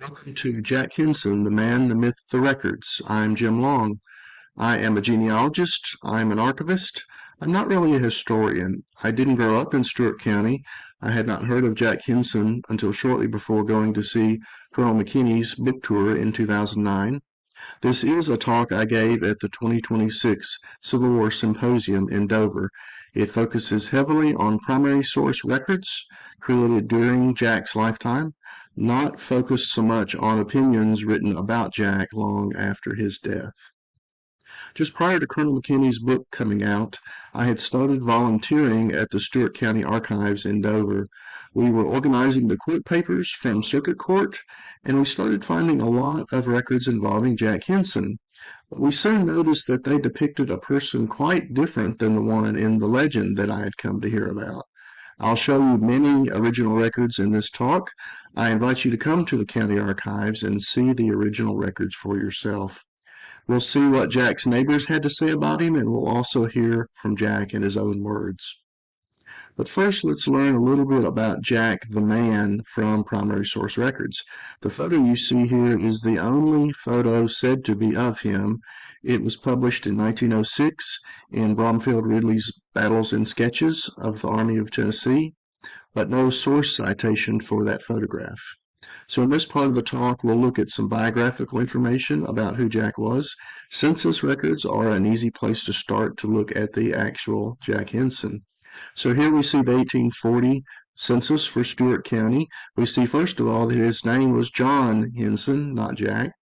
Welcome to Jack Hinson, the man, the myth, the records. I'm Jim Long. I am a genealogist. I'm an archivist. I'm not really a historian. I didn't grow up in Stewart County. I had not heard of Jack Hinson until shortly before going to see Colonel McKinney's book tour in 2009. This is a talk I gave at the 2026 Civil War Symposium in Dover. It focuses heavily on primary source records created during Jack's lifetime, not focused so much on opinions written about Jack long after his death. Just prior to Colonel McKinney's book coming out, I had started volunteering at the Stewart County Archives in Dover. We were organizing the court papers from Circuit Court, and we started finding a lot of records involving Jack Hinson. But we soon noticed that they depicted a person quite different than the one in the legend that I had come to hear about. I'll show you many original records in this talk. I invite you to come to the county archives and see the original records for yourself. We'll see what Jack's neighbors had to say about him, and we'll also hear from Jack in his own words. But first, let's learn a little bit about Jack the man from primary source records. The photo you see here is the only photo said to be of him. It was published in 1906 in Bromfield Ridley's Battles and Sketches of the Army of Tennessee, but no source citation for that photograph. So in this part of the talk, we'll look at some biographical information about who Jack was. Census records are an easy place to start to look at the actual Jack Hinson. So here we see the 1840 census for Stewart County. We see, first of all, that his name was John Hinson, not Jack.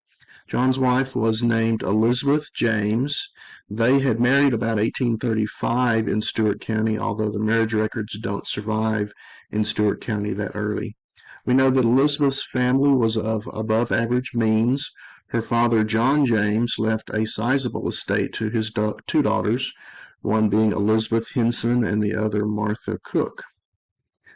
John's wife was named Elizabeth James. They had married about 1835 in Stewart County, although the marriage records don't survive in Stewart County that early. We know that Elizabeth's family was of above average means. Her father, John James, left a sizable estate to his two daughters, one being Elizabeth Hinson and the other Martha Cook.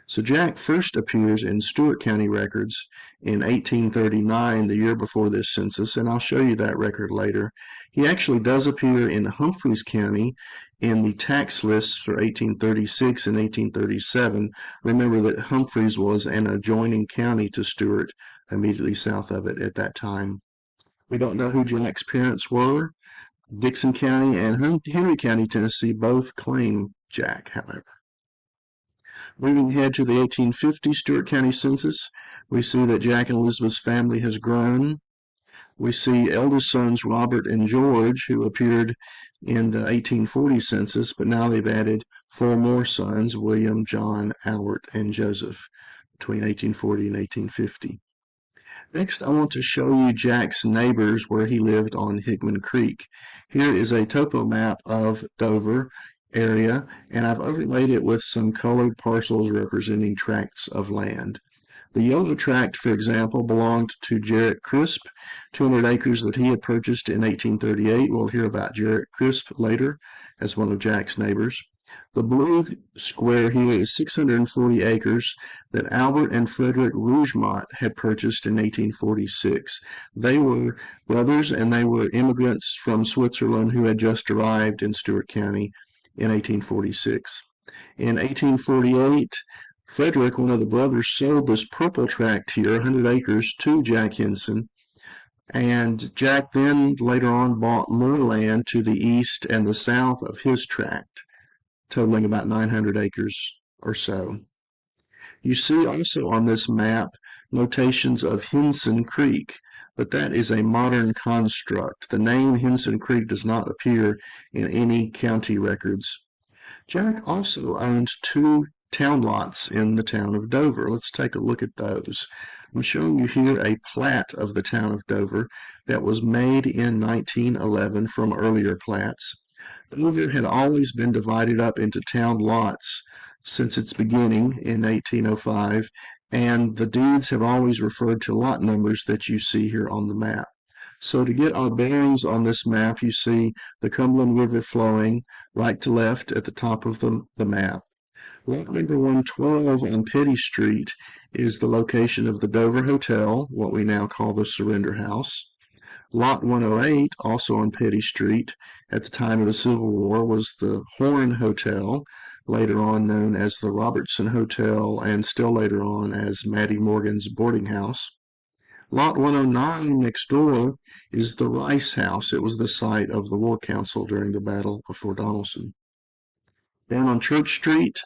So Jack first appears in Stewart County records in 1839, the year before this census, and I'll show you that record later. He actually does appear in Humphreys County in the tax lists for 1836 and 1837. Remember that Humphreys was an adjoining county to Stewart, immediately south of it at that time. We don't know who Jack's parents were. Dixon County and Henry County, Tennessee both claim Jack, however. Moving ahead to the 1850 Stewart County census, we see that Jack and Elizabeth's family has grown. We see eldest sons Robert and George, who appeared in the 1840 census, but now they've added four more sons, William, John, Albert, and Joseph, between 1840 and 1850. Next, I want to show you Jack's neighbors where he lived on Hickman Creek. Here is a topo map of Dover area, and I've overlaid it with some colored parcels representing tracts of land. The yellow tract, for example, belonged to Jarrett Crisp, 200 acres that he had purchased in 1838. We'll hear about Jarrett Crisp later as one of Jack's neighbors. The blue square here is 640 acres that Albert and Frederick Rougemont had purchased in 1846. They were brothers, and they were immigrants from Switzerland who had just arrived in Stewart County in 1846. In 1848, Frederick, one of the brothers, sold this purple tract here, 100 acres, to Jack Hinson, and Jack then later on bought more land to the east and the south of his tract, totaling about 900 acres or so. You see also on this map notations of Hinson Creek, but that is a modern construct. The name Hinson Creek does not appear in any county records. Jack also owned two town lots in the town of Dover. Let's take a look at those. I'm showing you here a plat of the town of Dover that was made in 1911 from earlier plats. Dover had always been divided up into town lots since its beginning in 1805, and the deeds have always referred to lot numbers that you see here on the map. So to get our bearings on this map, you see the Cumberland River flowing right to left at the top of the map. Lot number 112 on Petty Street is the location of the Dover Hotel, what we now call the Surrender House. Lot 108, also on Petty Street, at the time of the Civil War, was the Horn Hotel, later on known as the Robertson Hotel, and still later on as Mattie Morgan's boarding house. Lot 109 next door is the Rice House. It was the site of the War Council during the Battle of Fort Donelson. Down on Church Street,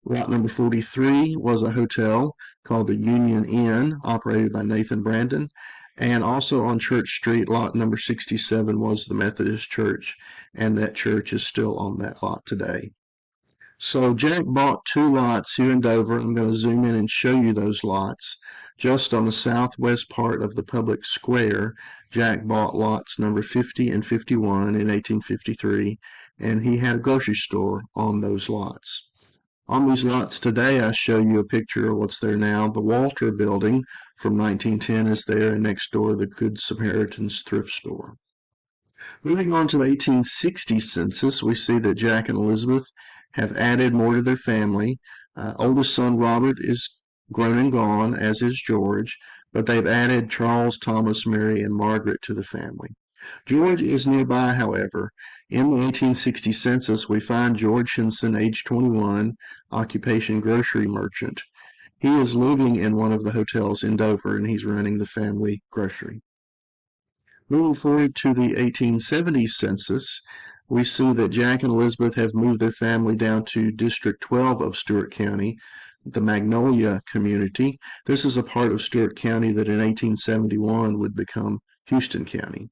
lot number 43 was a hotel called the Union Inn, operated by Nathan Brandon. And also on Church Street, lot number 67 was the Methodist Church, and that church is still on that lot today. So Jack bought two lots here in Dover. I'm going to zoom in and show you those lots. Just on the southwest part of the public square, Jack bought lots number 50 and 51 in 1853, and he had a grocery store on those lots. On these lots today, I show you a picture of what's there now. The Walter Building from 1910 is there, and next door the Good Samaritan's thrift store. Moving on to the 1860 census, we see that Jack and Elizabeth have added more to their family. Oldest son Robert is grown and gone, as is George, but they've added Charles, Thomas, Mary, and Margaret to the family. George is nearby, however. In the 1860 census, we find George Hinson, age 21, occupation grocery merchant. He is living in one of the hotels in Dover, and he's running the family grocery. Moving forward to the 1870 census, we see that Jack and Elizabeth have moved their family down to District 12 of Stewart County, the Magnolia community. This is a part of Stewart County that in 1871 would become Houston County.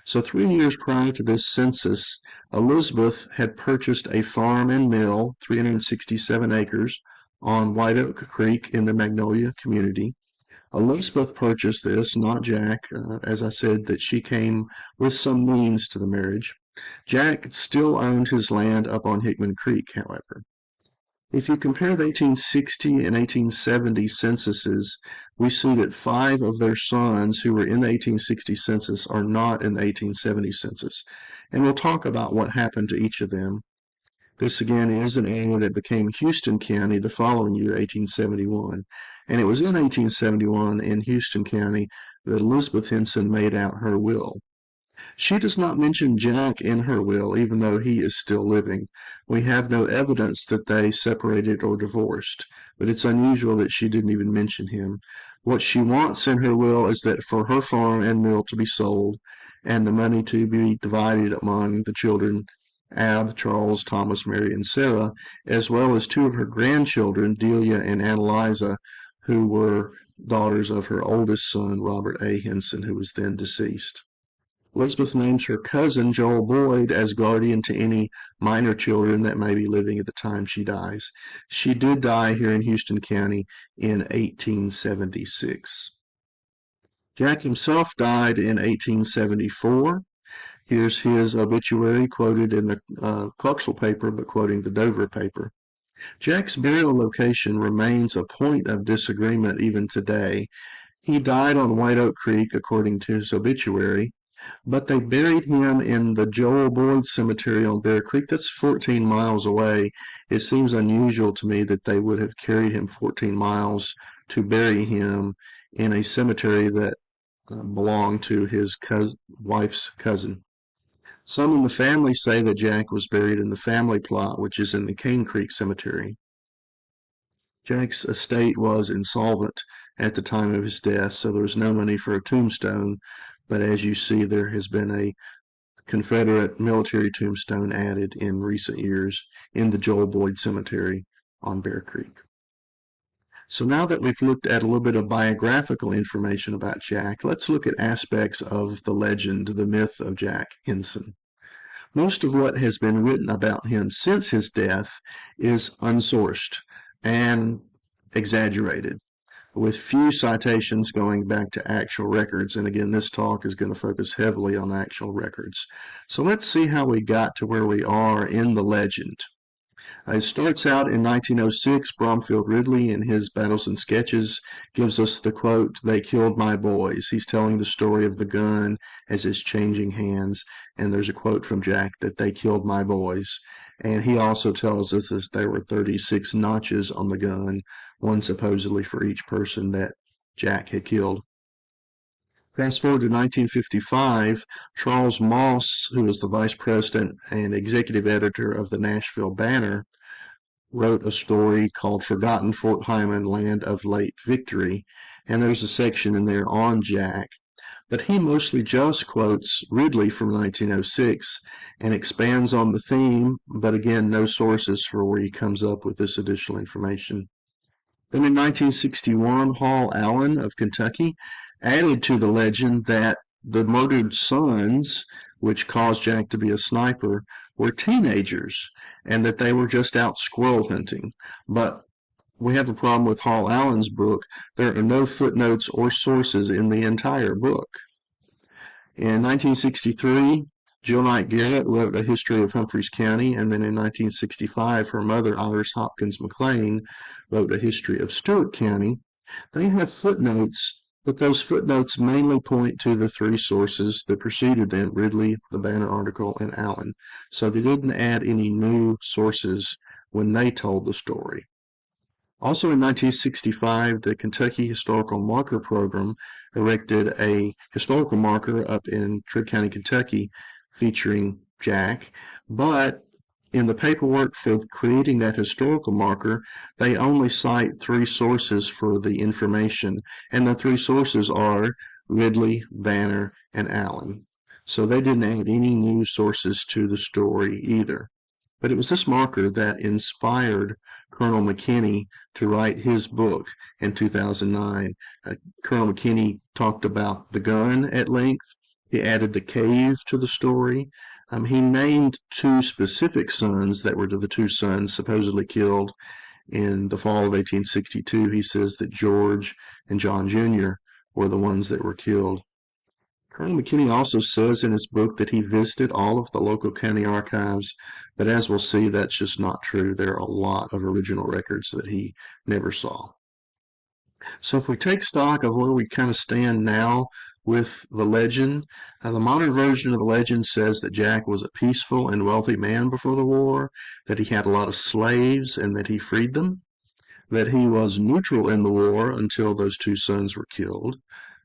So 3 years prior to this census, Elizabeth had purchased a farm and mill, 367 acres, on White Oak Creek in the Magnolia community. Elizabeth purchased this, not Jack. As I said, that she came with some means to the marriage. Jack still owned his land up on Hickman Creek, however. If you compare the 1860 and 1870 censuses, we see that 5 of their sons who were in the 1860 census are not in the 1870 census. And we'll talk about what happened to each of them. This again is an area that became Houston County the following year, 1871. And it was in 1871 in Houston County that Elizabeth Hinson made out her will. She does not mention Jack in her will, even though he is still living. We have no evidence that they separated or divorced, but it's unusual that she didn't even mention him. What she wants in her will is that for her farm and mill to be sold, and the money to be divided among the children, Ab, Charles, Thomas, Mary, and Sarah, as well as 2 of her grandchildren, Delia and Annalisa, who were daughters of her oldest son, Robert A. Hinson, who was then deceased. Elizabeth names her cousin, Joel Boyd, as guardian to any minor children that may be living at the time she dies. She did die here in Houston County in 1876. Jack himself died in 1874. Here's his obituary quoted in the Clarksville paper, but quoting the Dover paper. Jack's burial location remains a point of disagreement even today. He died on White Oak Creek, according to his obituary, but they buried him in the Joel Boyd Cemetery on Bear Creek. That's 14 miles away. It seems unusual to me that they would have carried him 14 miles to bury him in a cemetery that belonged to his wife's cousin. Some in the family say that Jack was buried in the family plot, which is in the Cane Creek Cemetery. Jack's estate was insolvent at the time of his death, so there was no money for a tombstone, but as you see, there has been a Confederate military tombstone added in recent years in the Joel Boyd Cemetery on Bear Creek. So now that we've looked at a little bit of biographical information about Jack, let's look at aspects of the legend, the myth of Jack Hinson. Most of what has been written about him since his death is unsourced and exaggerated, with few citations going back to actual records. And again, this talk is going to focus heavily on actual records. So let's see how we got to where we are in the legend. It starts out in 1906. Bromfield Ridley, in his Battles and Sketches, gives us the quote, "They killed my boys." He's telling the story of the gun as it's changing hands. And there's a quote from Jack that they killed my boys. And he also tells us that there were 36 notches on the gun, one supposedly for each person that Jack had killed. Fast forward to 1955, Charles Moss, who was the vice president and executive editor of the Nashville Banner, wrote a story called Forgotten Fort Hyman, Land of Late Victory, and there's a section in there on Jack. But he mostly just quotes Ridley from 1906 and expands on the theme, but again, no sources for where he comes up with this additional information. Then in 1961, Hall Allen of Kentucky added to the legend that the murdered sons, which caused Jack to be a sniper, were teenagers and that they were just out squirrel hunting. But we have a problem with Hall Allen's book. There are no footnotes or sources in the entire book. In 1963, Jill Knight Garrett wrote A History of Humphreys County, and then in 1965, her mother, Iris Hopkins McLean, wrote A History of Stewart County. They have footnotes, but those footnotes mainly point to the three sources that preceded them, Ridley, the Banner article, and Allen. So they didn't add any new sources when they told the story. Also in 1965, the Kentucky Historical Marker Program erected a historical marker up in Trigg County, Kentucky, featuring Jack, but in the paperwork for creating that historical marker, they only cite three sources for the information, and the three sources are Ridley, Banner, and Allen. So they didn't add any new sources to the story either. But it was this marker that inspired Colonel McKinney to write his book in 2009. Colonel McKinney talked about the gun at length. He added the cave to the story. He named two specific sons that were the two sons supposedly killed in the fall of 1862. He says that George and John Jr. were the ones that were killed. Colonel McKinney also says in his book that he visited all of the local county archives, but as we'll see, that's just not true. There are a lot of original records that he never saw. So if we take stock of where we kind of stand now with the legend, the modern version of the legend says that Jack was a peaceful and wealthy man before the war, that he had a lot of slaves and that he freed them, that he was neutral in the war until those two sons were killed,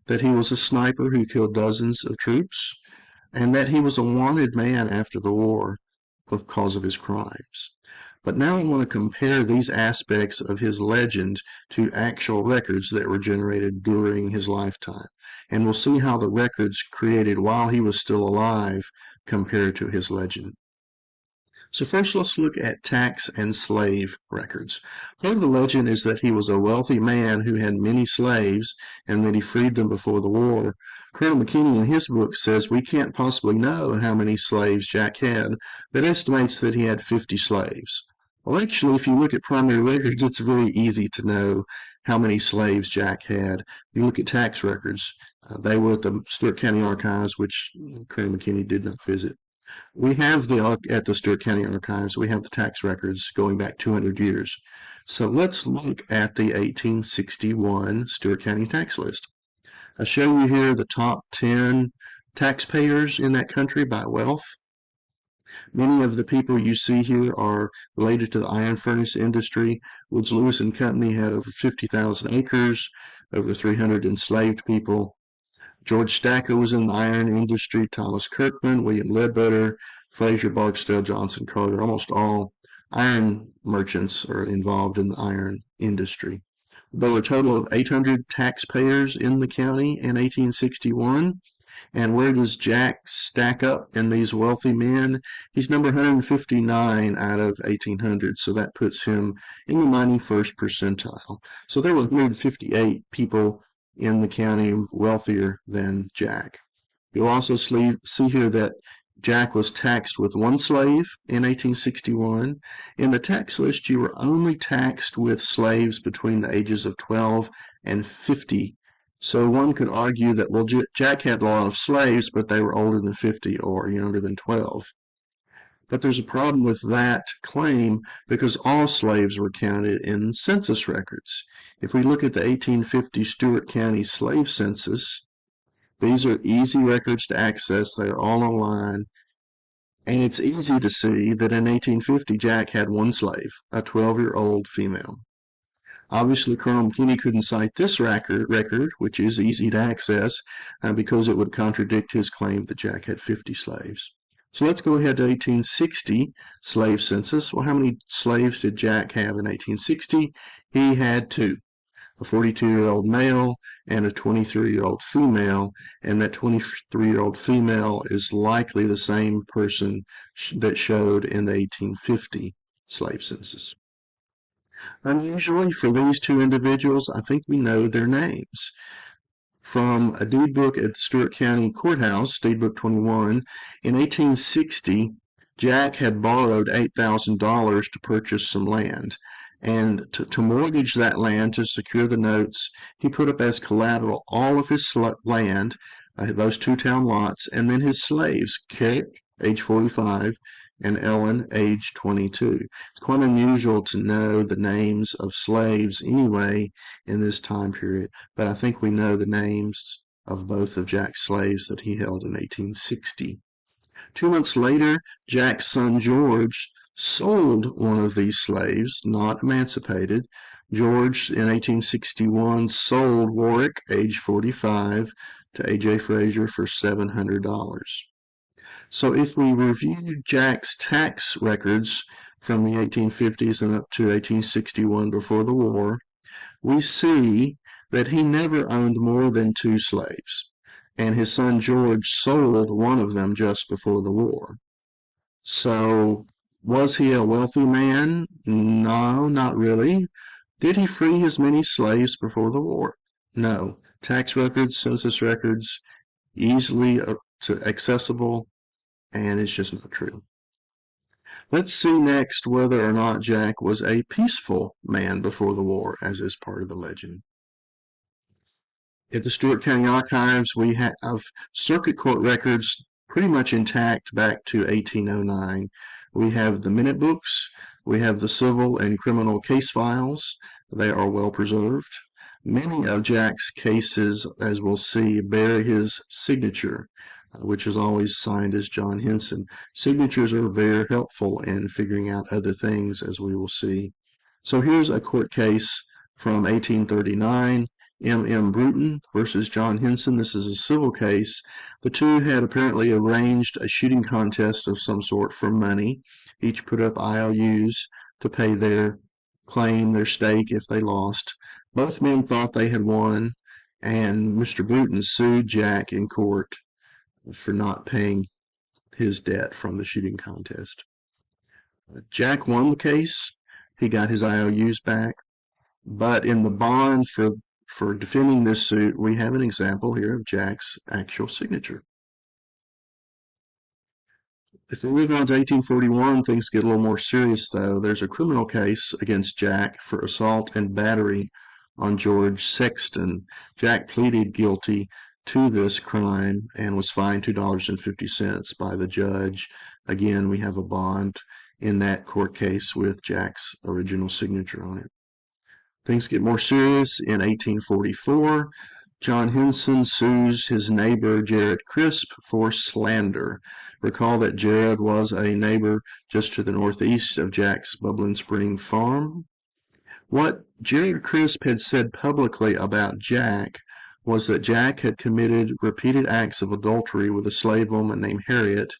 that he was a sniper who killed dozens of troops, and that he was a wanted man after the war because of his crimes. But now I want to compare these aspects of his legend to actual records that were generated during his lifetime. And we'll see how the records created while he was still alive compare to his legend. So first let's look at tax and slave records. Part of the legend is that he was a wealthy man who had many slaves and that he freed them before the war. Colonel McKinney in his book says we can't possibly know how many slaves Jack had, but estimates that he had 50 slaves. Well, actually, if you look at primary records, it's very easy to know how many slaves Jack had. You look at tax records. They were at the Stewart County Archives, which Colonel McKinney did not visit. We have at the Stewart County Archives, we have the tax records going back 200 years. So let's look at the 1861 Stewart County tax list. I show you here the top 10 taxpayers in that country by wealth. Many of the people you see here are related to the iron furnace industry. Woods Lewis and Company had over 50,000 acres, over 300 enslaved people. George Stacker was in the iron industry, Thomas Kirkman, William Ledbetter, Fraser Barksdale, Johnson Carter, almost all iron merchants are involved in the iron industry. There were a total of 800 taxpayers in the county in 1861. And where does Jack stack up in these wealthy men? He's number 159 out of 1,800, so that puts him in the 91st percentile. So there were 158 people in the county wealthier than Jack. You'll also see here that Jack was taxed with one slave in 1861. In the tax list, you were only taxed with slaves between the ages of 12 and 50. So one could argue that, well, Jack had a lot of slaves, but they were older than 50 or younger than 12. But there's a problem with that claim because all slaves were counted in census records. If we look at the 1850 Stewart County slave census, these are easy records to access. They are all online. And it's easy to see that in 1850, Jack had one slave, a 12-year-old female. Obviously, Colonel McKinney couldn't cite this record, which is easy to access, because it would contradict his claim that Jack had 50 slaves. So let's go ahead to 1860 slave census. Well, how many slaves did Jack have in 1860? He had two, a 42-year-old male and a 23-year-old female, and that 23-year-old female is likely the same person that showed in the 1850 slave census. Unusually for these two individuals, I think we know their names. From a deed book at the Stewart County Courthouse, Deed Book 21, in 1860, Jack had borrowed $8,000 to purchase some land. And to mortgage that land to secure the notes, he put up as collateral all of his land, those two town lots, and then his slaves, Carrick, age 45, and Ellen, age 22. It's quite unusual to know the names of slaves anyway in this time period, but I think we know the names of both of Jack's slaves that he held in 1860. 2 months later, Jack's son George sold one of these slaves, not emancipated. George, in 1861, sold Warwick, age 45, to A.J. Frazier for $700. So if we review Jack's tax records from the 1850s and up to 1861 before the war, we see that he never owned more than two slaves, and his son George sold one of them just before the war. So, was he a wealthy man? No, not really. Did he free as many slaves before the war? No. Tax records, census records, easily accessible, and it's just not true. Let's see next whether or not Jack was a peaceful man before the war, as is part of the legend. At the Stewart County Archives, we have circuit court records pretty much intact back to 1809. We have the minute books, we have the civil and criminal case files. They are well preserved. Many of Jack's cases, as we'll see, bear his signature, which is always signed as John Hinson. Signatures are very helpful in figuring out other things, as we will see. So here's a court case from 1839, M.M. Bruton versus John Hinson. This is a civil case. The two had apparently arranged a shooting contest of some sort for money. Each put up IOUs to pay their claim, their stake if they lost. Both men thought they had won, and Mr. Bruton sued Jack in court for not paying his debt from the shooting contest. Jack won the case. He got his IOUs back. But in the bond for defending this suit, we have an example here of Jack's actual signature. If we move on to 1841, things get a little more serious, though. There's a criminal case against Jack for assault and battery on George Sexton. Jack pleaded guilty to this crime and was fined $2.50 by the judge. Again, we have a bond in that court case with Jack's original signature on it. Things get more serious in 1844. John Hinson sues his neighbor Jared Crisp for slander. Recall that Jared was a neighbor just to the northeast of Jack's Bubbling Spring farm. What Jared Crisp had said publicly about Jack was that Jack had committed repeated acts of adultery with a slave woman named Harriet,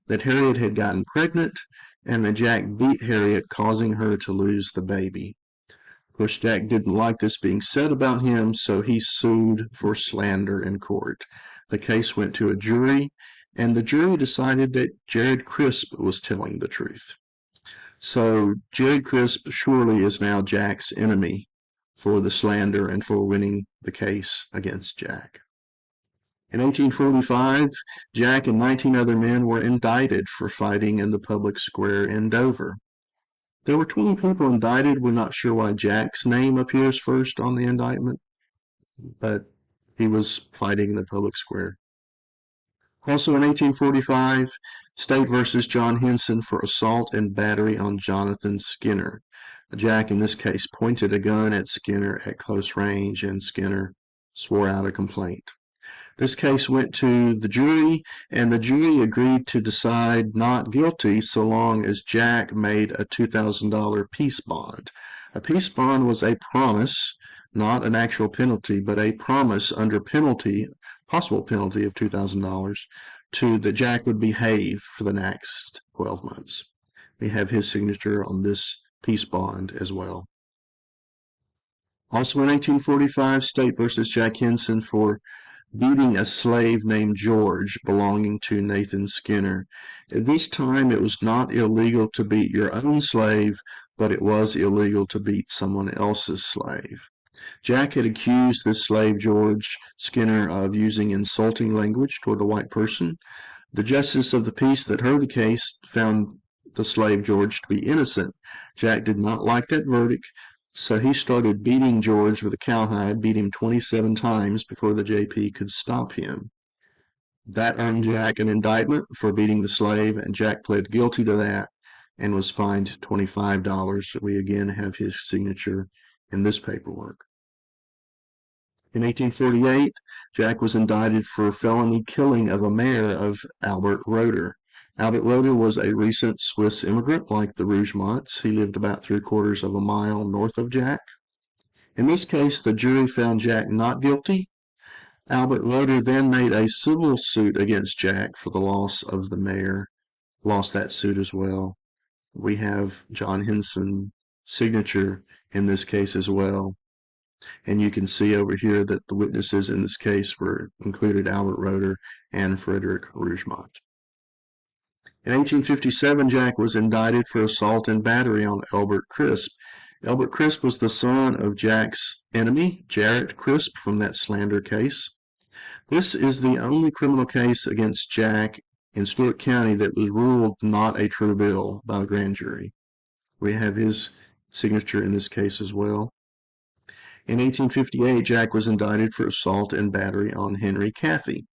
that Harriet had gotten pregnant, and that Jack beat Harriet, causing her to lose the baby. Of course, Jack didn't like this being said about him, so he sued for slander in court. The case went to a jury, and the jury decided that Jared Crisp was telling the truth. So Jared Crisp surely is now Jack's enemy for the slander and for winning the case against Jack. In 1845, Jack and 19 other men were indicted for fighting in the public square in Dover. There were 20 people indicted. We're not sure why Jack's name appears first on the indictment, but he was fighting in the public square. Also in 1845, State versus John Hinson for assault and battery on Jonathan Skinner. Jack, in this case, pointed a gun at Skinner at close range, and Skinner swore out a complaint. This case went to the jury, and the jury agreed to decide not guilty so long as Jack made a $2,000 peace bond. A peace bond was a promise, not an actual penalty, but a promise under penalty, possible penalty of $2,000 that Jack would behave for the next 12 months. We have his signature on this peace bond as well. Also in 1845, State versus Jack Hinson for beating a slave named George belonging to Nathan Skinner. At this time, it was not illegal to beat your own slave, but it was illegal to beat someone else's slave. Jack had accused this slave, George Skinner, of using insulting language toward a white person. The justice of the peace that heard the case found the slave George to be innocent. Jack did not like that verdict, so he started beating George with a cowhide, beat him 27 times before the JP could stop him. That earned Jack an indictment for beating the slave, and Jack pled guilty to that and was fined $25. We again have his signature in this paperwork. In 1848, Jack was indicted for felony killing of a mayor of Albert Roeder. Albert Roeder was a recent Swiss immigrant like the Rougemonts. He lived about 3/4 of a mile north of Jack. In this case, the jury found Jack not guilty. Albert Roeder then made a civil suit against Jack for the loss of the mayor, lost that suit as well. We have John Hinson's signature in this case as well. And you can see over here that the witnesses in this case were included Albert Roeder and Frederick Rougemont. In 1857, Jack was indicted for assault and battery on Albert Crisp. Albert Crisp was the son of Jack's enemy, Jarrett Crisp, from that slander case. This is the only criminal case against Jack in Stewart County that was ruled not a true bill by the grand jury. We have his signature in this case as well. In 1858, Jack was indicted for assault and battery on Henry Cathy.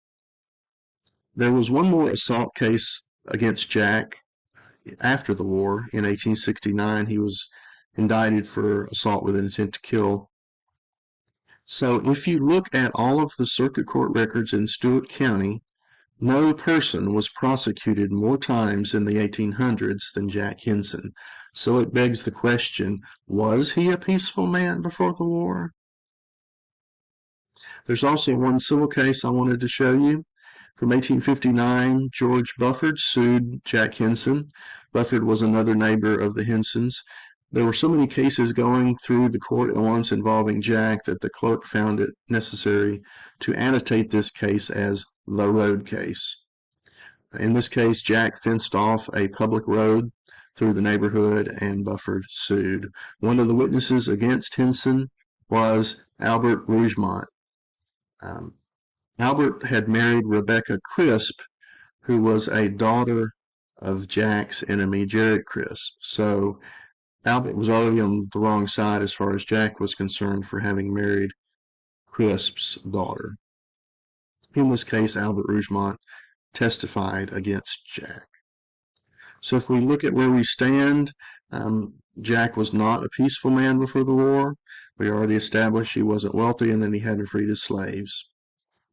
There was one more assault case against Jack after the war. In 1869, he was indicted for assault with intent to kill. So if you look at all of the circuit court records in Stewart County, no person was prosecuted more times in the 1800s than Jack Hinson. So it begs the question, was he a peaceful man before the war? There's also one civil case I wanted to show you. From 1859, George Bufford sued Jack Hinson. Bufford was another neighbor of the Hinsons. There were so many cases going through the court at once involving Jack that the clerk found it necessary to annotate this case as the road case. In this case, Jack fenced off a public road through the neighborhood and Bufford sued. One of the witnesses against Hinson was Albert Rougemont. Albert had married Rebecca Crisp, who was a daughter of Jack's enemy, Jared Crisp. So Albert was already on the wrong side as far as Jack was concerned for having married Crisp's daughter. In this case, Albert Rougemont testified against Jack. So if we look at where we stand, Jack was not a peaceful man before the war. We already established he wasn't wealthy, and then he hadn't freed his slaves.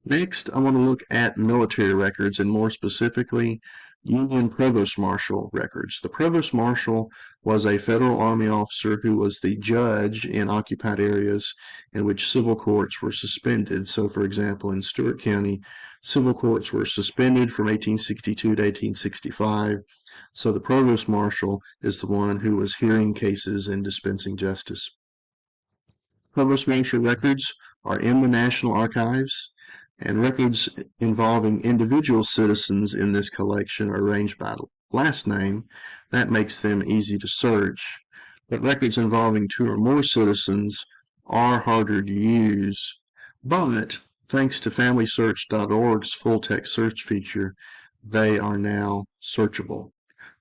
Next, I want to look at military records, and more specifically, Union Provost Marshal records. The Provost Marshal was a federal army officer who was the judge in occupied areas in which civil courts were suspended. So, for example, in Stewart County, civil courts were suspended from 1862 to 1865. So the Provost Marshal is the one who was hearing cases and dispensing justice. Provost Marshal records are in the National Archives, and records involving individual citizens in this collection are arranged by last name. That makes them easy to search. But records involving 2 or more citizens are harder to use. But thanks to FamilySearch.org's full text search feature, they are now searchable.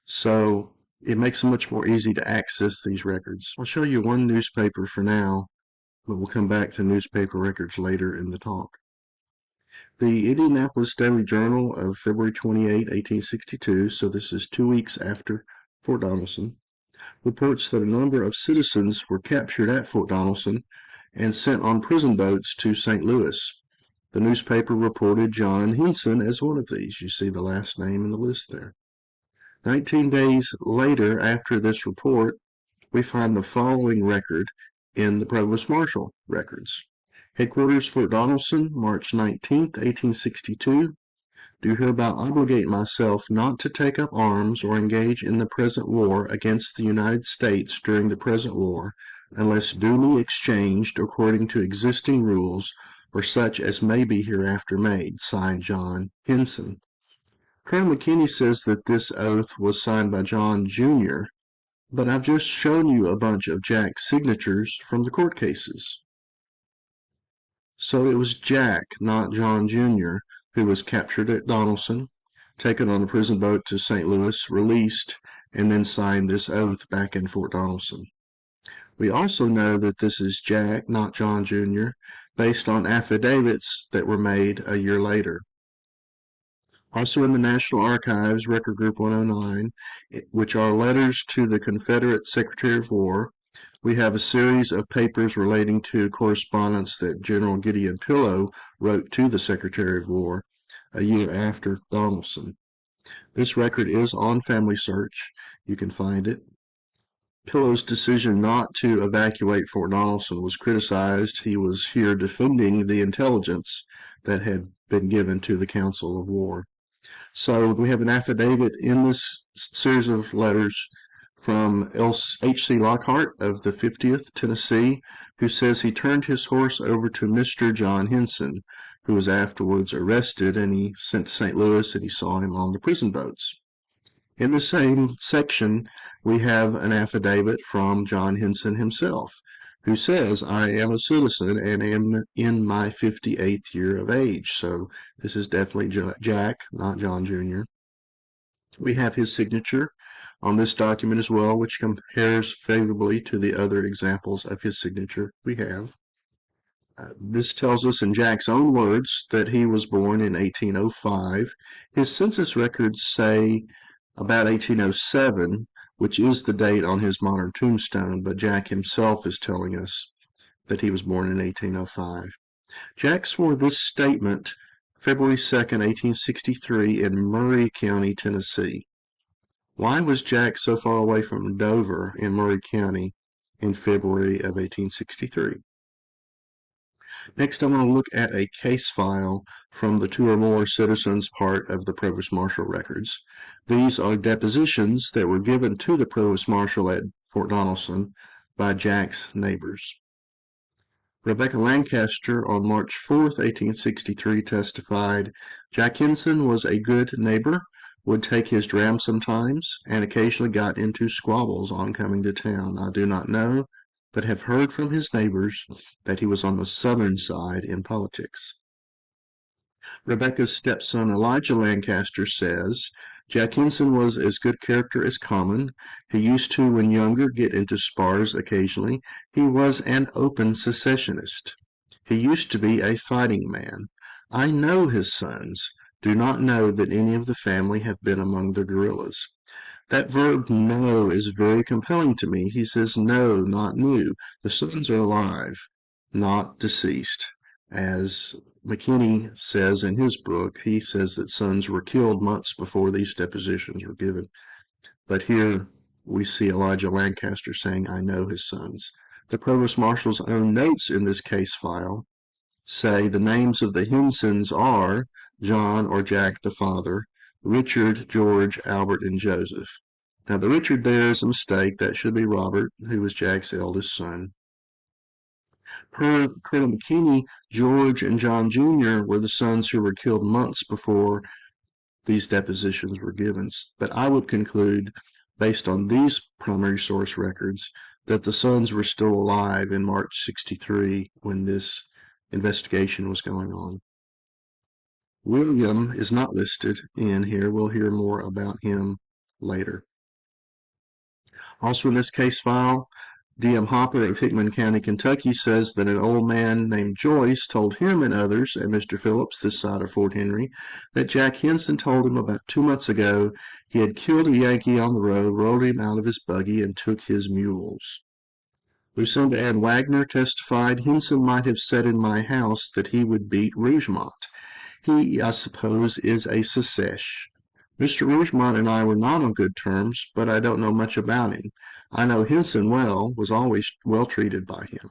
So it makes it much more easy to access these records. I'll show you one newspaper for now, but we'll come back to newspaper records later in the talk. The Indianapolis Daily Journal of February 28, 1862, so this is 2 weeks after Fort Donelson, reports that a number of citizens were captured at Fort Donelson and sent on prison boats to St. Louis. The newspaper reported John Hinson as one of these. You see the last name in the list there. 19 days later, after this report, we find the following record in the Provost Marshal records. Headquarters, Fort Donelson, March 19, 1862. Do hereby obligate myself not to take up arms or engage in the present war against the United States during the present war, unless duly exchanged according to existing rules or such as may be hereafter made. Signed, John Hinson. Colonel McKinney says that this oath was signed by John Jr., but I've just shown you a bunch of Jack's signatures from the court cases. So it was Jack, not John Jr., who was captured at Donelson, taken on a prison boat to St. Louis, released, and then signed this oath back in Fort Donelson. We also know that this is Jack, not John Jr., based on affidavits that were made a year later. Also in the National Archives, Record Group 109, which are letters to the Confederate Secretary of War, we have a series of papers relating to correspondence that General Gideon Pillow wrote to the Secretary of War a year after Donelson. This record is on Family Search. You can find it. Pillow's decision not to evacuate Fort Donelson was criticized. He was here defending the intelligence that had been given to the Council of War. So we have an affidavit in this series of letters from H.C. Lockhart of the 50th Tennessee, who says he turned his horse over to Mr. John Hinson, who was afterwards arrested, and he sent to St. Louis, and he saw him on the prison boats. In the same section, we have an affidavit from John Hinson himself, who says, I am a citizen and am in my 58th year of age. So this is definitely Jack, not John Jr. We have his signature on this document as well, which compares favorably to the other examples of his signature we have. This tells us in Jack's own words that he was born in 1805. His census records say about 1807, which is the date on his modern tombstone, but Jack himself is telling us that he was born in 1805. Jack swore this statement February 2nd, 1863 in Murray County, Tennessee. Why was Jack so far away from Dover in Murray County in February of 1863? Next, I want to look at a case file from the two or more citizens part of the Provost Marshal records. These are depositions that were given to the Provost Marshal at Fort Donelson by Jack's neighbors. Rebecca Lancaster on March 4th, 1863 testified, Jack Hinson was a good neighbor, would take his dram sometimes, and occasionally got into squabbles on coming to town. I do not know, but have heard from his neighbors that he was on the Southern side in politics. Rebecca's stepson Elijah Lancaster says, Jack Hinson was as good character as common. He used to, when younger, get into spars occasionally. He was an open secessionist. He used to be a fighting man. I know his sons. Do not know that any of the family have been among the guerrillas. That verb know is very compelling to me. He says no, not new. The sons are alive, not deceased. As McKinney says in his book, he says that sons were killed months before these depositions were given. But here we see Elijah Lancaster saying, I know his sons. The Provost Marshal's own notes in this case file say the names of the Hinsons are John or Jack the father, Richard, George, Albert, and Joseph. Now the Richard there is a mistake. That should be Robert, who was Jack's eldest son. Per Colonel McKinney, George and John Jr. were the sons who were killed months before these depositions were given. But I would conclude, based on these primary source records, that the sons were still alive in March 63 when this investigation was going on. William is not listed in here. We'll hear more about him later. Also in this case file, D.M. Hopper of Hickman County, Kentucky says that an old man named Joyce told him and others at Mr. Phillips, this side of Fort Henry, that Jack Hinson told him about 2 months ago he had killed a Yankee on the road, rolled him out of his buggy, and took his mules. Lucinda Ann Wagner testified Hinson might have said in my house that he would beat Rougemont. He, I suppose, is a secesh. Mr. Rougemont and I were not on good terms, but I don't know much about him. I know Hinson well, was always well treated by him.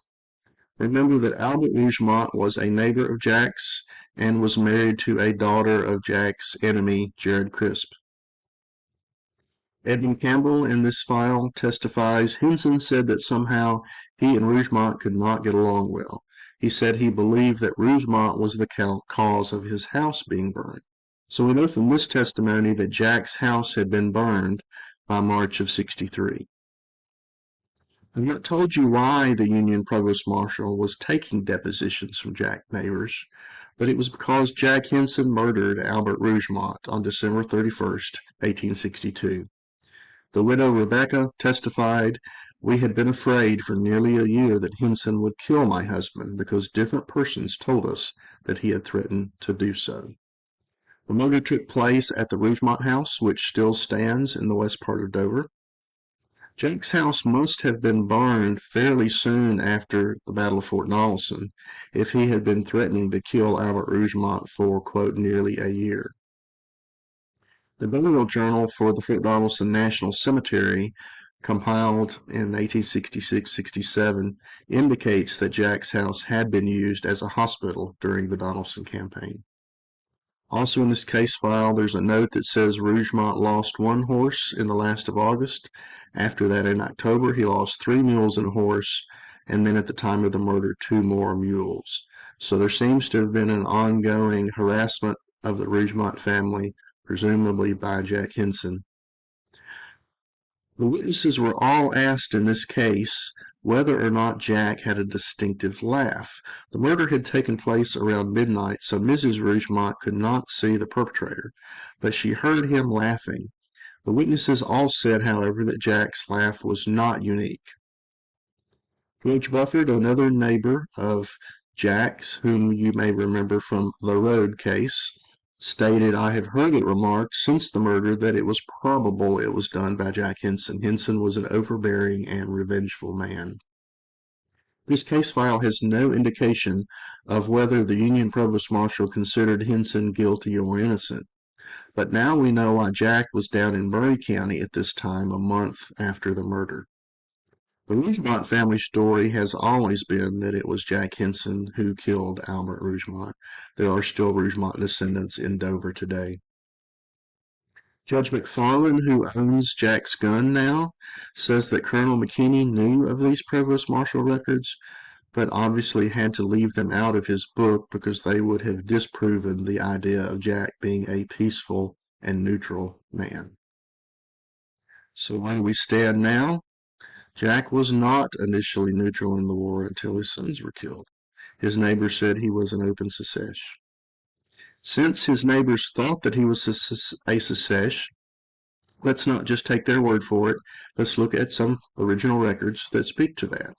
Remember that Albert Rougemont was a neighbor of Jack's and was married to a daughter of Jack's enemy, Jared Crisp. Edmund Campbell in this file testifies Hinson said that somehow he and Rougemont could not get along well. He said he believed that Rougemont was the cause of his house being burned. So we know from this testimony that Jack's house had been burned by March of '63. I've not told you why the Union Provost Marshal was taking depositions from Jack neighbors, but it was because Jack Hinson murdered Albert Rougemont on December 31st, 1862. The widow Rebecca testified, "We had been afraid for nearly a year that Hinson would kill my husband because different persons told us that he had threatened to do so." The murder took place at the Rougemont house, which still stands in the west part of Dover. Jack's house must have been burned fairly soon after the Battle of Fort Donelson, if he had been threatening to kill Albert Rougemont for, quote, nearly a year. The burial journal for the Fort Donelson National Cemetery, compiled in 1866-67, indicates that Jack's house had been used as a hospital during the Donelson campaign. Also in this case file, there's a note that says Rougemont lost one horse in the last of August. After that, in October, he lost 3 mules and a horse, and then at the time of the murder, 2 more mules. So there seems to have been an ongoing harassment of the Rougemont family, presumably by Jack Hinson. The witnesses were all asked in this case whether or not Jack had a distinctive laugh. The murder had taken place around midnight, so Mrs. Rougemont could not see the perpetrator, but she heard him laughing. The witnesses all said, however, that Jack's laugh was not unique. George Bufford, another neighbor of Jack's, whom you may remember from the Road case, stated, "I have heard it remarked since the murder that it was probable it was done by Jack Hinson. Hinson was an overbearing and revengeful man." This case file has no indication of whether the Union Provost Marshal considered Hinson guilty or innocent. But now we know why Jack was down in Murray County at this time, a month after the murder. The Rougemont family story has always been that it was Jack Hinson who killed Albert Rougemont. There are still Rougemont descendants in Dover today. Judge McFarland, who owns Jack's gun now, says that Colonel McKinney knew of these Provost Marshal records, but obviously had to leave them out of his book because they would have disproven the idea of Jack being a peaceful and neutral man. So where we stand now, Jack was not initially neutral in the war until his sons were killed. His neighbors said he was an open secesh. Since his neighbors thought that he was a secesh, let's not just take their word for it. Let's look at some original records that speak to that.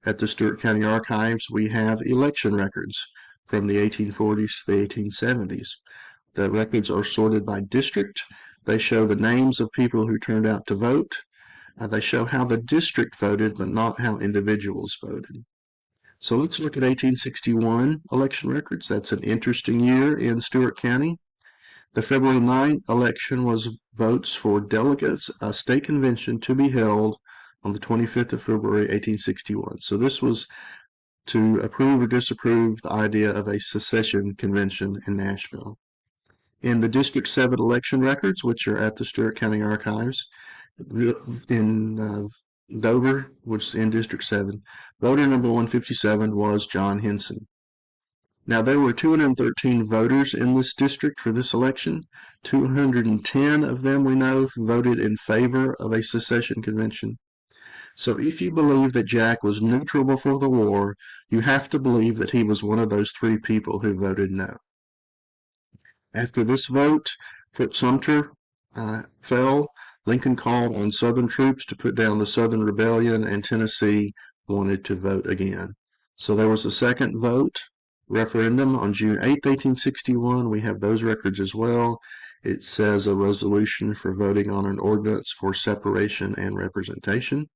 At the Stewart County Archives, we have election records from the 1840s to the 1870s. The records are sorted by district. They show the names of people who turned out to vote. They show how the district voted, but not how individuals voted. So let's look at 1861 election records. That's an interesting year in Stewart County. The February 9th election was votes for delegates, a state convention to be held on the 25th of February, 1861. So this was to approve or disapprove the idea of a secession convention in Nashville. In the District 7 election records, which are at the Stewart County Archives, in Dover, which is in District 7, voter number 157 was John Hinson. Now, there were 213 voters in this district for this election. 210 of them, we know, voted in favor of a secession convention. So if you believe that Jack was neutral before the war, you have to believe that he was one of those 3 people who voted no. After this vote, Fort Sumter fell. Lincoln called on Southern troops to put down the Southern Rebellion, and Tennessee wanted to vote again. So there was a second vote, referendum on June 8, 1861. We have those records as well. It says a resolution for voting on an ordinance for separation and representation.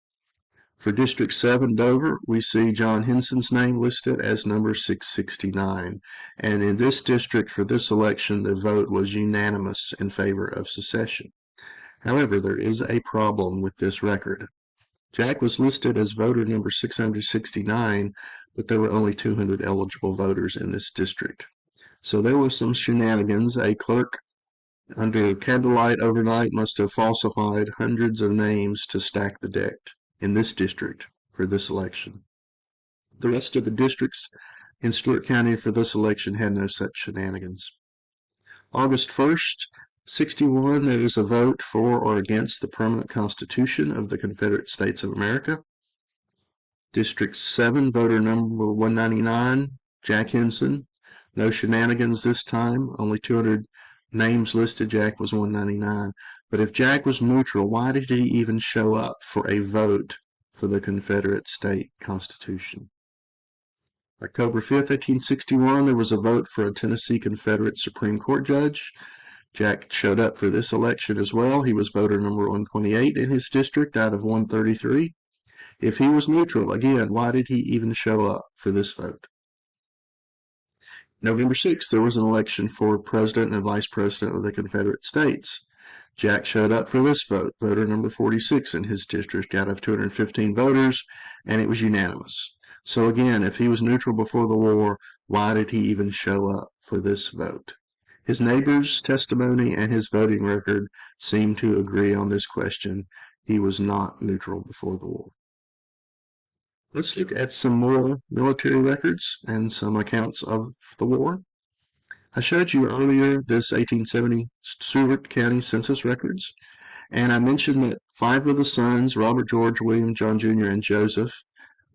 For District 7, Dover, we see John Hinson's name listed as number 669. And in this district, for this election, the vote was unanimous in favor of secession. However, there is a problem with this record. Jack was listed as voter number 669, but there were only 200 eligible voters in this district. So there were some shenanigans. A clerk under candlelight overnight must have falsified hundreds of names to stack the deck in this district for this election. The rest of the districts in Stewart County for this election had no such shenanigans. August 1st, 61, there is a vote for or against the permanent constitution of the Confederate States of America. District 7, voter number 199, Jack Hinson. No shenanigans this time, only 200 names listed. Jack was 199. But if Jack was neutral, why did he even show up for a vote for the Confederate State Constitution? October 5th, 1861, there was a vote for a Tennessee Confederate Supreme Court judge. Jack showed up for this election as well. He was voter number 128 in his district out of 133. If he was neutral, again, why did he even show up for this vote? November 6th, there was an election for president and vice president of the Confederate States. Jack showed up for this vote, voter number 46 in his district out of 215 voters, and it was unanimous. So again, if he was neutral before the war, why did he even show up for this vote? His neighbor's testimony and his voting record seem to agree on this question. He was not neutral before the war. Let's look at some more military records and some accounts of the war. I showed you earlier this 1870 Stewart County census records, and I mentioned that 5 of the sons, Robert, George, William, John Jr., and Joseph,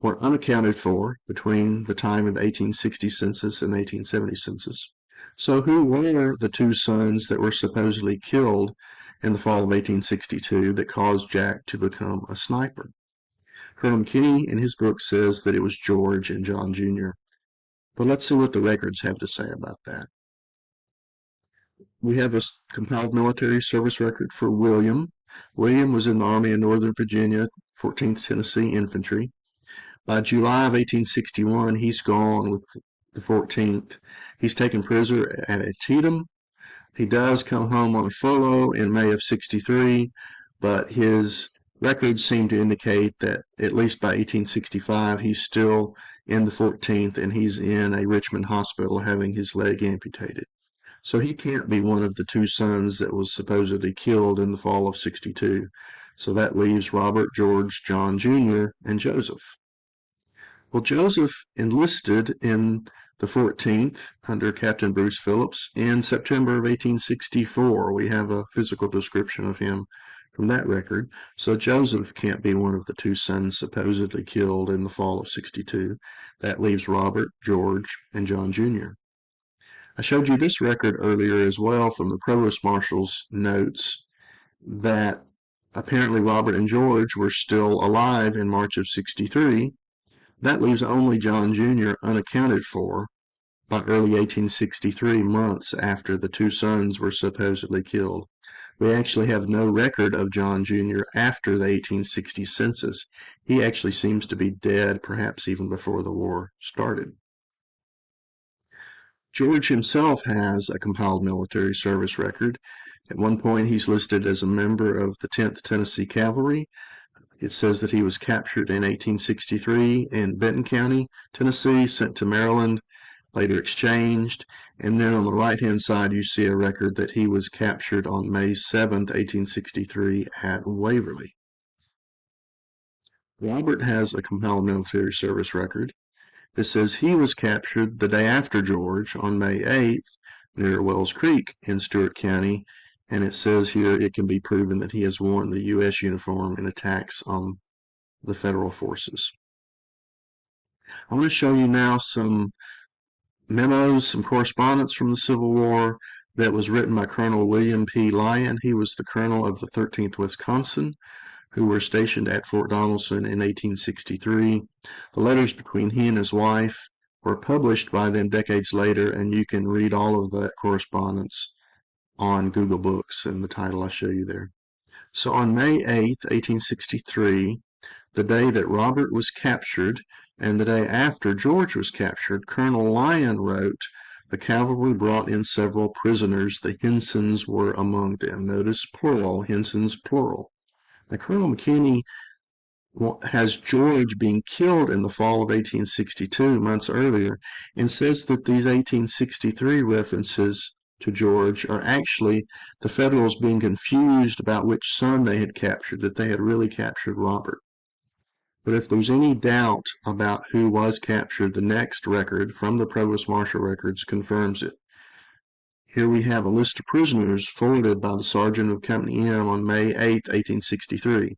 were unaccounted for between the time of the 1860 census and the 1870 census. So who were the 2 sons that were supposedly killed in the fall of 1862 that caused Jack to become a sniper? Colonel McKinney in his book says that it was George and John Jr. But let's see what the records have to say about that. We have a compiled military service record for William. William was in the Army in Northern Virginia, 14th Tennessee Infantry. By July of 1861, he's gone with the 14th. He's taken prisoner at Antietam. He does come home on a furlough in May of 63, but his records seem to indicate that at least by 1865 he's still in the 14th and he's in a Richmond hospital having his leg amputated. So he can't be one of the 2 sons that was supposedly killed in the fall of 62. So that leaves Robert, George, John Jr., and Joseph. Well, Joseph enlisted in the 14th under Captain Bruce Phillips in September of 1864. We have a physical description of him from that record. So Joseph can't be one of the 2 sons supposedly killed in the fall of 62. That leaves Robert, George, and John Jr. I showed you this record earlier as well from the Provost Marshal's notes that apparently Robert and George were still alive in March of 63. That leaves only John Jr. unaccounted for by early 1863, months after the 2 sons were supposedly killed. We actually have no record of John Jr. after the 1860 census. He actually seems to be dead, perhaps even before the war started. George himself has a compiled military service record. At one point, he's listed as a member of the 10th Tennessee Cavalry. It says that he was captured in 1863 in Benton County, Tennessee, sent to Maryland, later exchanged. And then on the right-hand side, you see a record that he was captured on May 7th, 1863 at Waverly. Robert has a compiled military service record. It says he was captured the day after George on May 8th near Wells Creek in Stewart County, and it says here it can be proven that he has worn the U.S. uniform in attacks on the federal forces. I want to show you now some memos, some correspondence from the Civil War that was written by Colonel William P. Lyon. He was the colonel of the 13th Wisconsin, who were stationed at Fort Donelson in 1863. The letters between he and his wife were published by them decades later, and you can read all of that correspondence on Google Books and the title I show you there. So on May 8th, 1863, the day that Robert was captured and the day after George was captured, Colonel Lyon wrote, "The cavalry brought in several prisoners. The Hinsons were among them." Notice plural, Hinsons plural. Now, Colonel McKinney has George being killed in the fall of 1862, months earlier, and says that these 1863 references to George are actually the Federals being confused about which son they had captured, that they had really captured Robert. But if there's any doubt about who was captured, the next record from the Provost Marshal records confirms it. Here we have a list of prisoners forwarded by the Sergeant of Company M on May 8, 1863.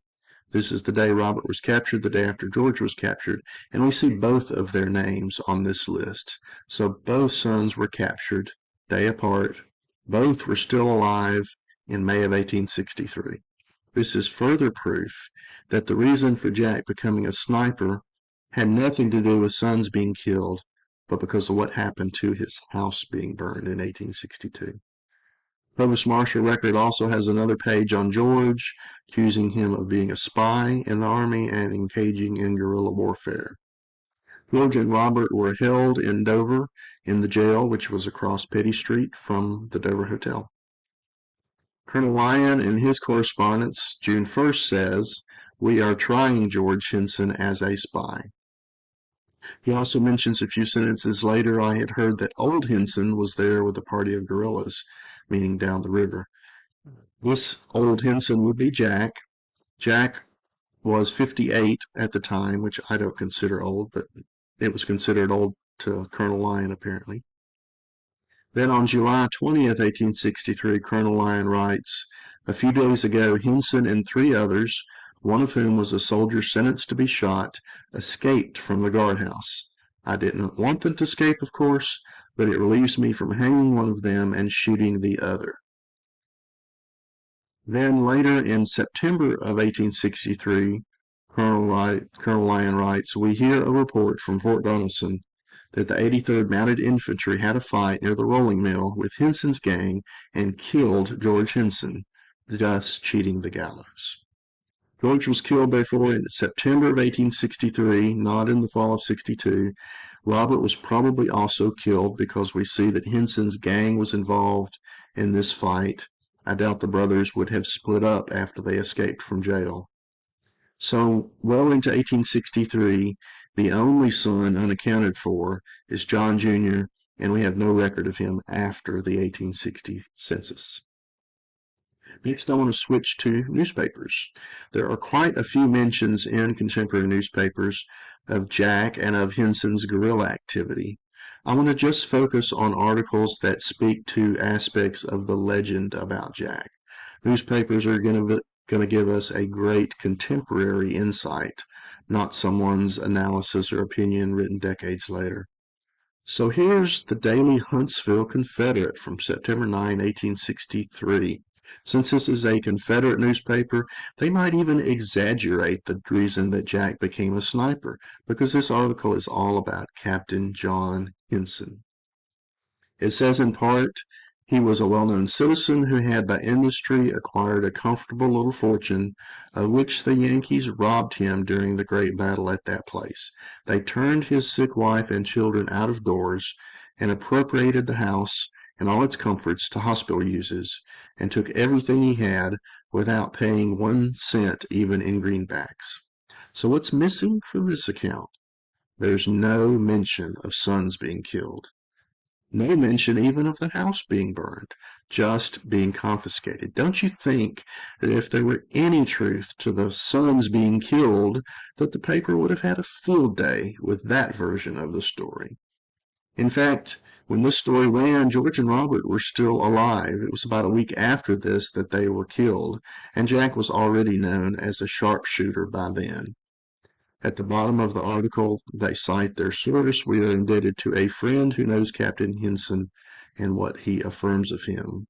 This is the day Robert was captured, the day after George was captured, and we see both of their names on this list. So both sons were captured, day apart. Both were still alive in May of 1863. This is further proof that the reason for Jack becoming a sniper had nothing to do with sons being killed, but because of what happened to his house being burned in 1862. Provost Marshal record also has another page on George, accusing him of being a spy in the Army and engaging in guerrilla warfare. George and Robert were held in Dover in the jail, which was across Petty Street from the Dover Hotel. Colonel Lyon, in his correspondence, June 1st, says, "We are trying George Hinson as a spy." He also mentions a few sentences later, "I had heard that old Hinson was there with a party of guerrillas," meaning down the river. This old Hinson would be Jack. Jack was 58 at the time, which I don't consider old, but it was considered old to Colonel Lyon, apparently. Then on July 20th, 1863, Colonel Lyon writes, "A few days ago, Hinson and 3 others, one of whom was a soldier sentenced to be shot, escaped from the guardhouse. I did not want them to escape, of course, but it relieves me from hanging one of them and shooting the other." Then later in September of 1863, Colonel Lyon writes, "We hear a report from Fort Donelson that the 83rd Mounted Infantry had a fight near the rolling mill with Hinson's gang and killed George Hinson, thus cheating the gallows." George was killed, therefore, in September of 1863, not in the fall of 62. Robert was probably also killed because we see that Hinson's gang was involved in this fight. I doubt the brothers would have split up after they escaped from jail. So, well into 1863, the only son unaccounted for is John Jr., and we have no record of him after the 1860 census. Next, I want to switch to newspapers. There are quite a few mentions in contemporary newspapers of Jack and of Hinson's guerrilla activity. I want to just focus on articles that speak to aspects of the legend about Jack. Newspapers are going to give us a great contemporary insight, not someone's analysis or opinion written decades later. So here's the Daily Huntsville Confederate from September 9, 1863. Since this is a Confederate newspaper, they might even exaggerate the reason that Jack became a sniper, because this article is all about Captain John Hinson. It says in part, "He was a well-known citizen who had by industry acquired a comfortable little fortune, of which the Yankees robbed him during the great battle at that place. They turned his sick wife and children out of doors, and appropriated the house and all its comforts to hospital uses, and took everything he had, without paying 1 cent even in greenbacks." So what's missing from this account? There's no mention of sons being killed. No mention even of the house being burned, just being confiscated. Don't you think that if there were any truth to the sons being killed, that the paper would have had a field day with that version of the story? In fact, when this story ran, George and Robert were still alive. It was about a week after this that they were killed, and Jack was already known as a sharpshooter by then. At the bottom of the article, they cite their source. "We are indebted to a friend who knows Captain Hinson and what he affirms of him."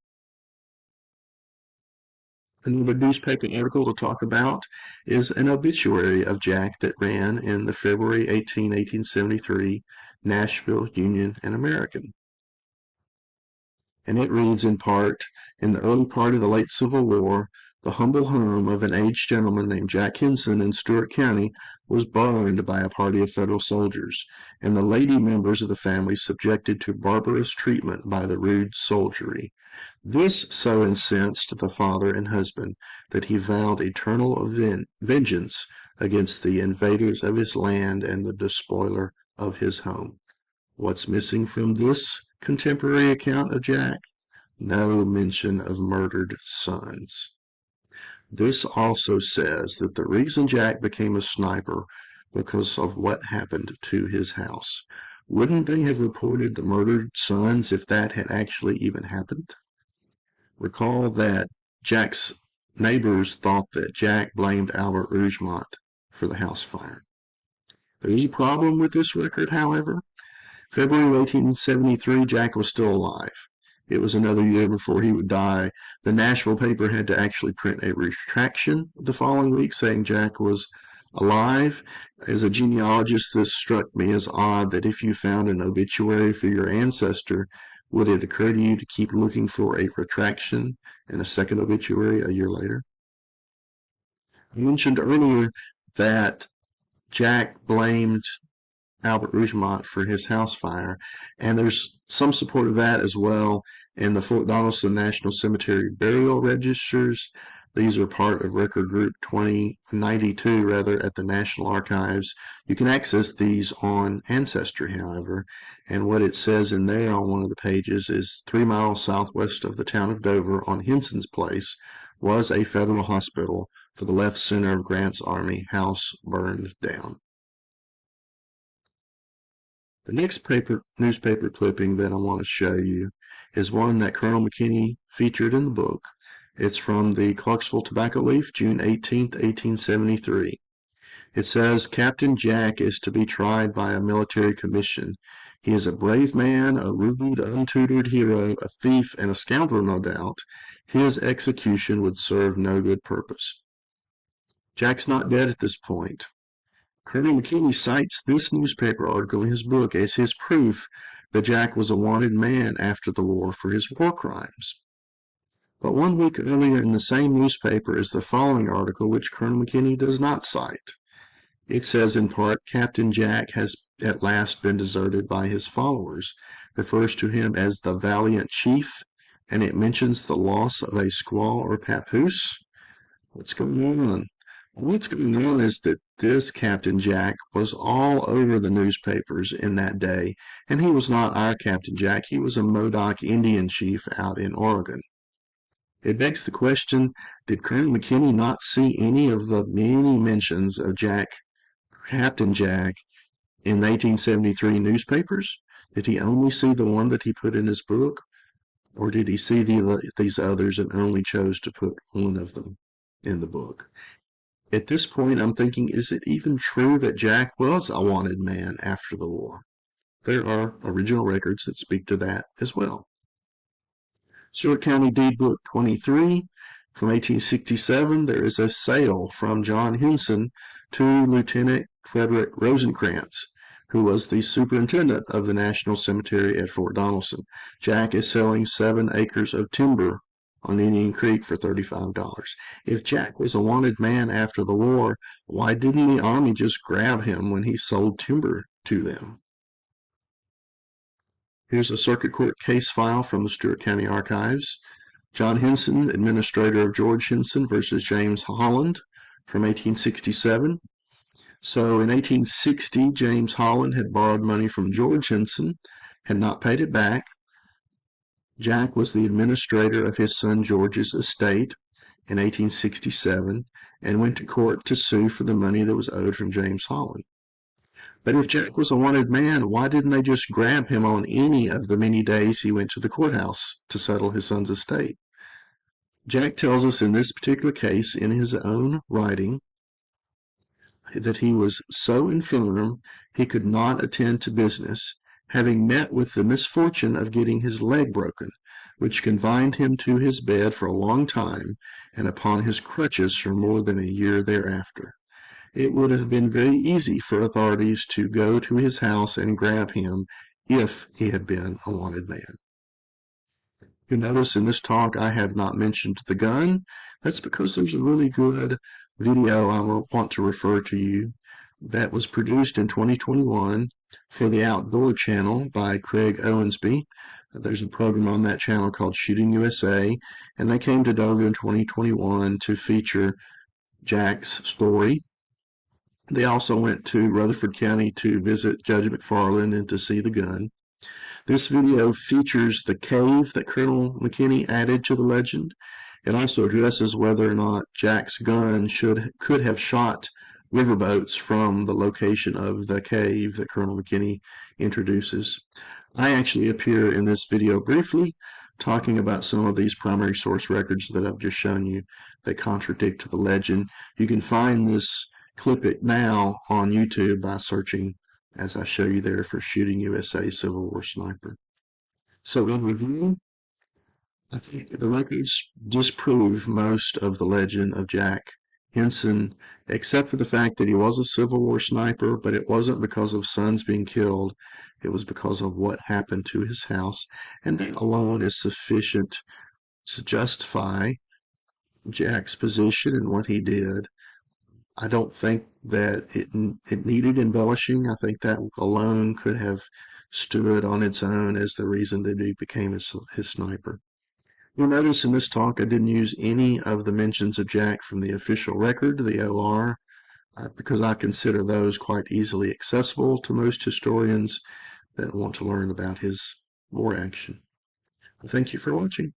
Another newspaper article to talk about is an obituary of Jack that ran in the February 18, 1873 Nashville Union and American. And it reads in part, "In the early part of the late Civil War, the humble home of an aged gentleman named Jack Hinson in Stewart County was burned by a party of Federal soldiers, and the lady members of the family subjected to barbarous treatment by the rude soldiery. This so incensed the father and husband that he vowed eternal vengeance against the invaders of his land and the despoiler of his home. What's missing from this contemporary account of Jack? No mention of murdered sons. This also says that the reason Jack became a sniper because of what happened to his house. Wouldn't they have reported the murdered sons if that had actually even happened? Recall that Jack's neighbors thought that Jack blamed Albert Rougemont for the house fire. There's a problem with this record, however. February 1873, Jack was still alive. It was another year before he would die. The Nashville paper had to actually print a retraction the following week saying Jack was alive. As a genealogist, this struck me as odd that if you found an obituary for your ancestor, would it occur to you to keep looking for a retraction and a second obituary a year later? I mentioned earlier that Jack blamed Albert Rougemont for his house fire, and there's some support of that as well in the Fort Donelson National Cemetery burial registers. These are part of record group 2092 at the National Archives. You can access these on Ancestry, however, and what it says in there on one of the pages is 3 miles southwest of the town of Dover on Hinson's Place was a federal hospital for the left center of Grant's army. House burned down. The next newspaper clipping that I want to show you is one that Colonel McKinney featured in the book. It's from the Clarksville Tobacco Leaf, June 18, 1873. It says, Captain Jack is to be tried by a military commission. He is a brave man, a rude, untutored hero, a thief, and a scoundrel, no doubt. His execution would serve no good purpose. Jack's not dead at this point. Colonel McKinney cites this newspaper article in his book as his proof that Jack was a wanted man after the war for his war crimes. But 1 week earlier in the same newspaper is the following article, which Colonel McKinney does not cite. It says in part, Captain Jack has at last been deserted by his followers, refers to him as the valiant chief, and it mentions the loss of a squaw or papoose. What's going on? What's going on is that this Captain Jack was all over the newspapers in that day, and he was not our Captain Jack. He was a Modoc Indian chief out in Oregon. It begs the question, did Colonel McKinney not see any of the many mentions of Captain Jack, in the 1873 newspapers? Did he only see the one that he put in his book? Or did he see these others and only chose to put one of them in the book? At this point, I'm thinking, is it even true that Jack was a wanted man after the war? There are original records that speak to that as well. Stewart County Deed Book 23 from 1867, there is a sale from John Hinson to Lieutenant Frederick Rosencrantz, who was the superintendent of the National Cemetery at Fort Donelson. Jack is selling 7 acres of timber on Indian Creek for $35. If Jack was a wanted man after the war, why didn't the Army just grab him when he sold timber to them? Here's a circuit court case file from the Stewart County Archives. John Hinson, administrator of George Hinson versus James Holland from 1867. So in 1860, James Holland had borrowed money from George Hinson, had not paid it back. Jack was the administrator of his son George's estate in 1867 and went to court to sue for the money that was owed from James Holland. But if Jack was a wanted man, why didn't they just grab him on any of the many days he went to the courthouse to settle his son's estate? Jack tells us in this particular case, in his own writing, that he was so infirm he could not attend to business, having met with the misfortune of getting his leg broken, which confined him to his bed for a long time and upon his crutches for more than a year thereafter. It would have been very easy for authorities to go to his house and grab him if he had been a wanted man. You notice in this talk I have not mentioned the gun. That's because there's a really good video I want to refer to you that was produced in 2021 for the Outdoor Channel by Craig Owensby. There's a program on that channel called Shooting USA, and they came to Dover in 2021 to feature Jack's story. They also went to Rutherford County to visit Judge McFarland and to see the gun. This video features the cave that Colonel McKinney added to the legend. It also addresses whether or not Jack's gun could have shot riverboats from the location of the cave that Colonel McKinney introduces. I actually appear in this video briefly talking about some of these primary source records that I've just shown you that contradict the legend. You can find this clip it now on YouTube by searching, as I show you there, for Shooting USA Civil War Sniper. So in review, I think the records disprove most of the legend of Jack Hinson, except for the fact that he was a Civil War sniper, but it wasn't because of sons being killed. It was because of what happened to his house, and that alone is sufficient to justify Jack's position and what he did. I don't think that it needed embellishing. I think that alone could have stood on its own as the reason that he became his sniper. You'll notice in this talk I didn't use any of the mentions of Jack from the official record, the OR, because I consider those quite easily accessible to most historians that want to learn about his war action. Thank you for watching.